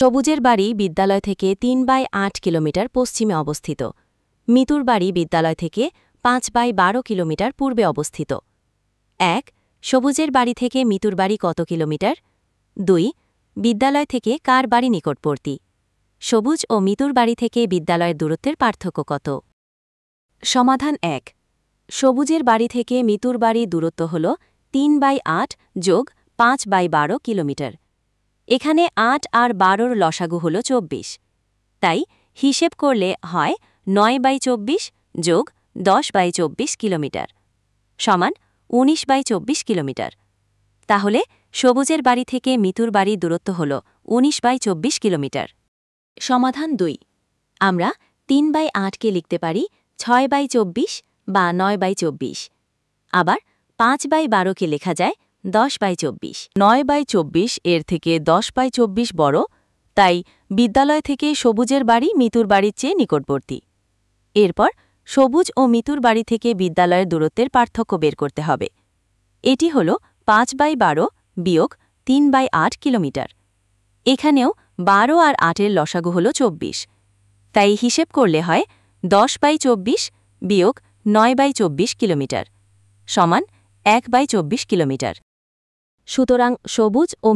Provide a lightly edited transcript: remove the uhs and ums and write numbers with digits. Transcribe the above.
সবুজের বাড়ি বিদ্যালয় থেকে 3/8 কিলোমিটার পশ্চিমে অবস্থিত। মিতুর বাড়ি বিদ্যালয় থেকে 5/12 কিলোমিটার পূর্বে অবস্থিত। 1. সবুজের বাড়ি থেকে মিতুর বাড়ি কত কিলোমিটার? 2. বিদ্যালয় থেকে কার বাড়ি নিকটবর্তী? সবুজ ও মিতুর বাড়ি থেকে বিদ্যালয়ের দূরত্বের পার্থক্য কত? সমাধান 1. সবুজের বাড়ি থেকে মিতুর বাড়ি দূরত্ব হল 3/8 যোগ 5/12 কিলোমিটার। এখানে 8 আর 12র লসাগু হল 24। তাই হিসেব করলে হয় 9/24 যোগ 10/24 কিলোমিটার সমান 19/24 কিলোমিটার। তাহলে সবুজের বাড়ি থেকে মিতুর বাড়ির দূরত্ব হল 19/24 কিলোমিটার। সমাধান 2. আমরা 3/8কে লিখতে পারি 6/24 বা 9/24। আবার 5/12কে লেখা যায় 10/24। 9/24 এর থেকে 10/24 বড়, তাই বিদ্যালয় থেকে সবুজের বাড়ি মিতুর বাড়ির চেয়ে নিকটবর্তী। এরপর সবুজ ও মিতুর বাড়ি থেকে বিদ্যালয়ের দূরত্বের পার্থক্য বের করতে হবে। এটি হল 5/12 বিয়োগ 3/8 কিলোমিটার। এখানেও 12 আর 8-এর লসাগু হল 24। তাই হিসেব করলে হয় 10/24 বিয়োগ 9/24 কিলোমিটার সমান 1/24 কিলোমিটার। সুতরাং সবুজ ও